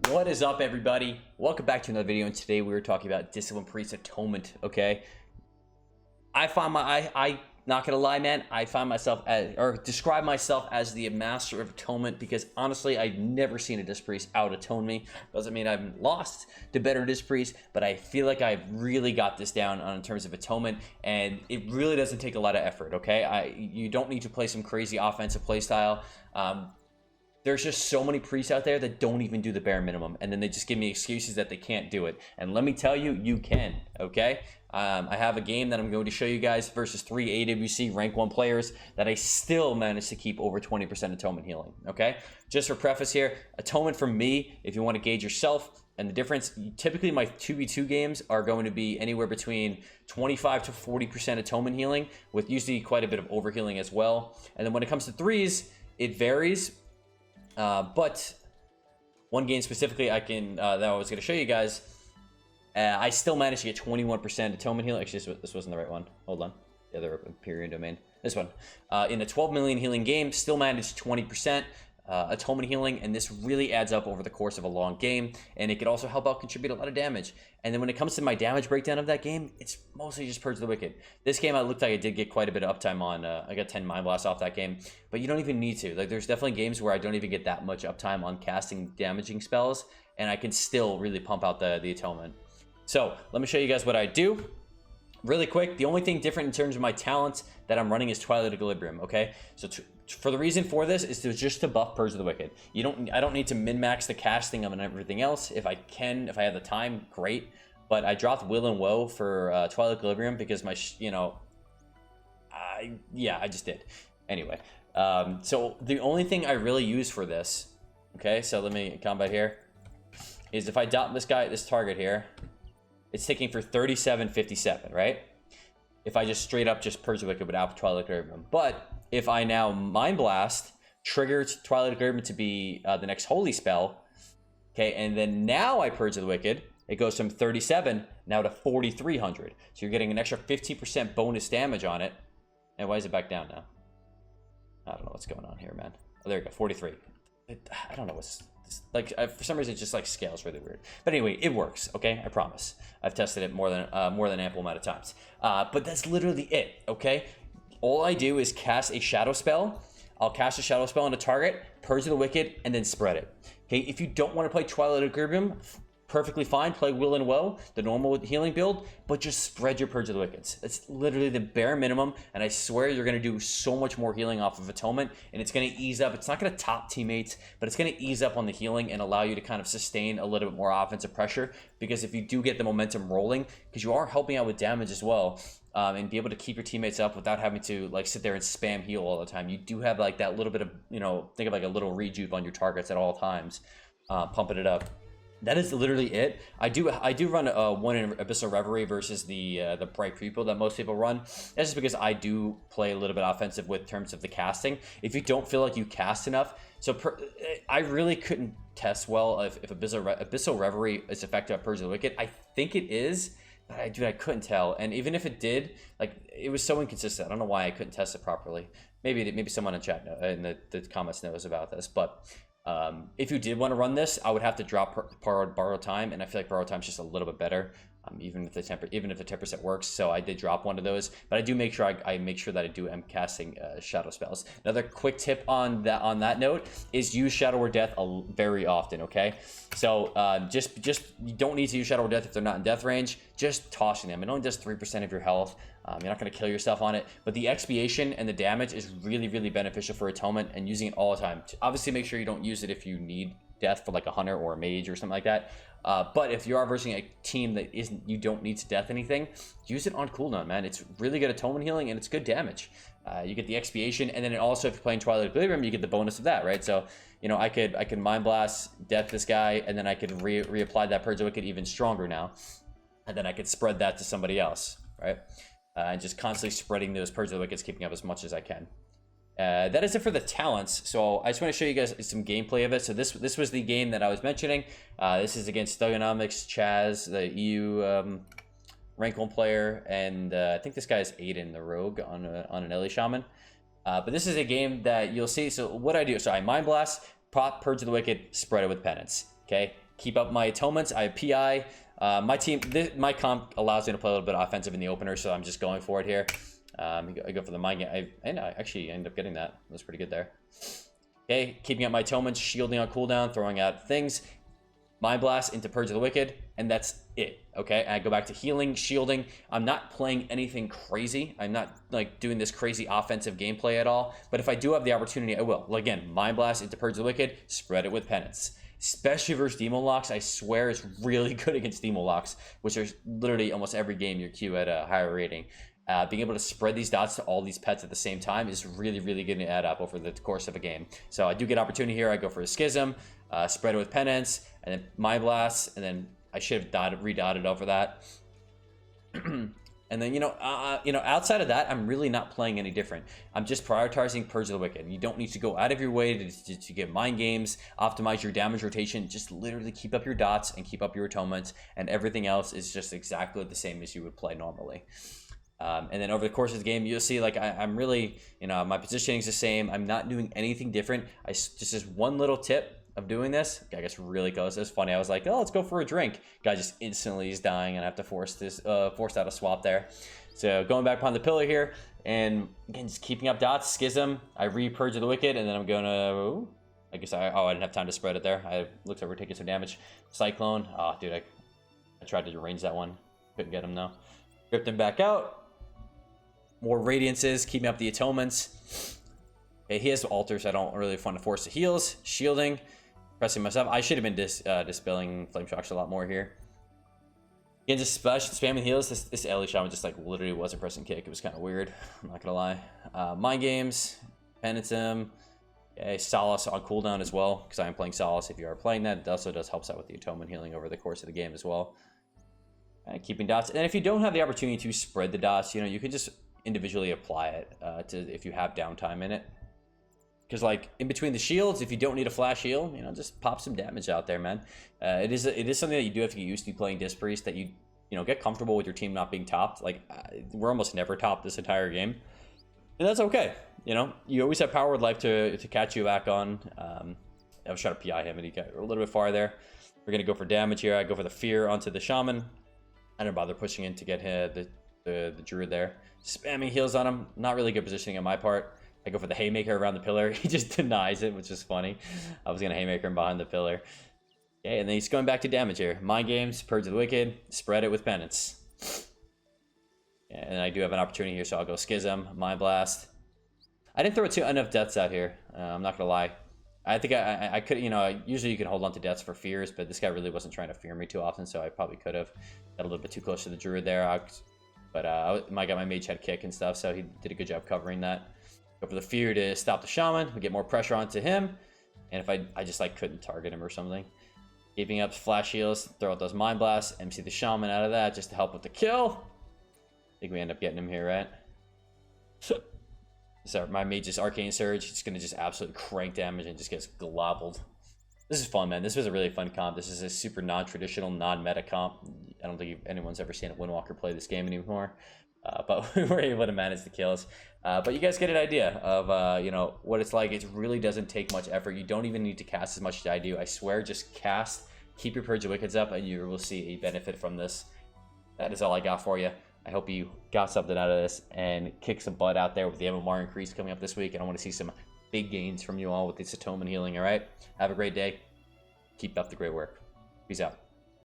What is up, everybody? Welcome back to another video, and today we were talking about Discipline Priest Atonement. Okay, I not gonna lie, man, I find myself as, or describe myself as the master of atonement, because honestly I've never seen a disc priest out atone me. Doesn't mean I've lost to better disc priest, but I feel like I've really got this down in terms of atonement, and it really doesn't take a lot of effort. Okay, you don't need to play some crazy offensive playstyle. There's just so many priests out there that don't even do the bare minimum, and then they just give me excuses that they can't do it. And let me tell you, you can. Okay, I have a game that I'm going to show you guys versus 3 AWC rank 1 players that I still managed to keep over 20% atonement healing. Okay, just for preface here, atonement for me, if you want to gauge yourself and the difference, typically my 2v2 games are going to be anywhere between 25 to 40% atonement healing, with usually quite a bit of overhealing as well. And then when it comes to threes, it varies. But one game specifically that I was going to show you guys, I still managed to get 21% atonement healing. Actually, this wasn't the right one. Hold on. The other Empyrean domain. This one. In a 12 million healing game, still managed 20% atonement healing, and this really adds up over the course of a long game, and it could also help out contribute a lot of damage. And then when it comes to my damage breakdown of that game, it's mostly just Purge the Wicked. This game, I looked like I did get quite a bit of uptime on. I got 10 Mind Blasts off that game, but you don't even need to. Like, there's definitely games where I don't even get that much uptime on casting damaging spells, and I can still really pump out the atonement. So let me show you guys what I do really quick. The only thing different in terms of my talents that I'm running is Twilight Equilibrium. Okay, so for the reason for this is just to buff Purge of the Wicked. I don't need to min-max the casting of and everything else. If I have the time, great. But I dropped Will and Woe for Twilight Equilibrium because I just did. Anyway, so the only thing I really use for this, okay, so let me combat here, is if I dot this target here, it's ticking for 37.57, right? If I just straight up just Purge the Wicked without Twilight Equilibrium. But if I now Mind Blast, trigger Twilight Equilibrium to be the next holy spell, okay, and then now I Purge the Wicked, it goes from 37 now to 4,300. So you're getting an extra 15% bonus damage on it. And why is it back down now? I don't know what's going on here, man. Oh, there you go, 43. I don't know what's... like, for some reason it just like scales really weird, but anyway, it works. Okay, I promise. I've tested it more than ample amount of times, but that's literally it. Okay, all I do is cast a shadow spell. I'll cast a shadow spell on a target, Purge the Wicked, and then spread it. Okay, if you don't want to play Twilight Equilibrium, perfectly fine, play Will and Woe, the normal healing build, but just spread your Purge of the Wickeds. It's literally the bare minimum, and I swear you're going to do so much more healing off of Atonement, and it's going to ease up. It's not going to top teammates, but it's going to ease up on the healing and allow you to kind of sustain a little bit more offensive pressure, because if you do get the momentum rolling, because you are helping out with damage as well, and be able to keep your teammates up without having to like sit there and spam heal all the time, you do have like that little bit of, think of like a little rejuve on your targets at all times, pumping it up. That is literally it. I do run one in Abyssal Reverie versus the Bright People that most people run. That's just because I do play a little bit offensive with terms of the casting. If you don't feel like you cast enough, I really couldn't test well if Abyssal Reverie is effective at Purge of the Wicked. I think it is, but I couldn't tell. And even if it did, like, it was so inconsistent. I don't know why I couldn't test it properly. Maybe someone in chat in the comments knows about this, but. If you did want to run this, I would have to drop borrowed time, and I feel like borrowed time is just a little bit better, even if the 10% works. So I did drop one of those, but I do make sure I make sure that I do am casting shadow spells. Another quick tip on that note is use Shadow or Death very often. Okay, so just you don't need to use Shadow or Death if they're not in death range. Just tossing them. It only does 3% of your health. You're not going to kill yourself on it, but the expiation and the damage is really, really beneficial for Atonement, and using it all the time. Obviously, make sure you don't use it if you need death for like a hunter or a mage or something like that. But if you are versing a team that you don't need to death anything, use it on cooldown, man. It's really good Atonement healing, and it's good damage. You get the expiation, and then also if you're playing Twilight Equilibrium, you get the bonus of that, right? So, I could Mind Blast, death this guy, and then I could reapply that Purge of Wicked even stronger now, and then I could spread that to somebody else, right? And just constantly spreading those Purge of the Wickeds, keeping up as much as I can. That is it for the talents. So I just want to show you guys some gameplay of it. So this was the game that I was mentioning. This is against Thugonomics, Chaz, the EU rank 1 player, and I think this guy is Aiden, the rogue, on an Ellie Shaman. But this is a game that you'll see. So what I do, so I Mind Blast, pop Purge of the Wicked, spread it with Penance. Okay, keep up my atonements. I have PI. My comp allows me to play a little bit offensive in the opener, so I'm just going for it here. I go for the mind game. I actually end up getting that. That was pretty good there. Okay, keeping up my atonements, shielding on cooldown, throwing out things. Mind Blast into Purge of the Wicked, and that's it, okay? And I go back to healing, shielding. I'm not playing anything crazy. I'm not, like, doing this crazy offensive gameplay at all. But if I do have the opportunity, I will. Well, again, Mind Blast into Purge of the Wicked, spread it with Penance. Especially versus Demo Locks, I swear is really good against Demo Locks, which are literally almost every game you queue at a higher rating. Being able to spread these dots to all these pets at the same time is really, really going to add up over the course of a game. So I do get opportunity here. I go for a Schism, spread it with Penance, and then Mind Blast, and then I should have redotted over that. And then, outside of that, I'm really not playing any different. I'm just prioritizing Purge of the Wicked. You don't need to go out of your way to get mind games, optimize your damage rotation. Just literally keep up your dots and keep up your atonements, and everything else is just exactly the same as you would play normally. And then over the course of the game, you'll see, like, I'm really, my positioning is the same. I'm not doing anything different. Just this one little tip of doing this. Guy gets really close. It was funny. I was like, oh, let's go for a drink. Guy just instantly is dying, and I have to force out a swap there. So going back upon the pillar here, and again, just keeping up dots, Schism. I re-Purge of the Wicked, and then I'm gonna, I guess I didn't have time to spread it there. I looked like we're taking some damage. Cyclone. Oh, dude, I tried to arrange that one. Couldn't get him though. Ripped him back out. More Radiances, keeping up the atonements. Okay, he has altars. I don't really want to force the heals. Shielding. Pressing myself. I should have been dispelling Flame Shocks a lot more here. Again, just spamming heals. This Ellie Shaman just, like, literally wasn't pressing kick. It was kind of weird. I'm not going to lie. Mind Games. Penance him. Okay, Solace on cooldown as well, because I am playing Solace. If you are playing that, it also helps out with the atonement healing over the course of the game as well. Keeping dots. And if you don't have the opportunity to spread the dots, you can just individually apply it if you have downtime in it. Because, like, in between the shields, if you don't need a flash heal, just pop some damage out there, man. It is something that you do have to get used to playing Disc Priest, that you get comfortable with your team not being topped. Like, we're almost never topped this entire game, and that's okay. You always have Power with Life to catch you back on. I was trying to PI him, and he got a little bit far there. We're gonna go for damage here. I go for the Fear onto the Shaman. I don't bother pushing in to get the Druid there. Spamming heals on him. Not really good positioning on my part. I go for the Haymaker around the pillar. He just denies it, which is funny. I was going to Haymaker him behind the pillar. Okay, and then he's going back to damage here. Mind Games, Purge of the Wicked, spread it with Penance. And I do have an opportunity here, so I'll go Schism, Mind Blast. I didn't throw enough deaths out here. I'm not going to lie. I think I could, usually you can hold on to deaths for fears, but this guy really wasn't trying to fear me too often, so I probably could have got a little bit too close to the Druid there. But my Mage had kick and stuff, so he did a good job covering that. Go for the Fear to stop the Shaman. We get more pressure onto him. And if I just, like, couldn't target him or something. Keeping up flash heals, throw out those Mind Blasts, MC the Shaman out of that just to help with the kill. I think we end up getting him here, right? So my Mage's Arcane Surge. He's going to just absolutely crank damage and just gets globbled. This is fun, man. This was a really fun comp. This is a super non-traditional, non-meta comp. I don't think anyone's ever seen a Windwalker play this game anymore. But we were able to manage the kills. But you guys get an idea of what it's like. It really doesn't take much effort. You don't even need to cast as much as I do. I swear, just cast, keep your Purge of Wickeds up, and you will see a benefit from this. That is all I got for you. I hope you got something out of this and kick some butt out there with the MMR increase coming up this week. And I want to see some big gains from you all with this atonement healing. All right, have a great day. Keep up the great work. Peace out.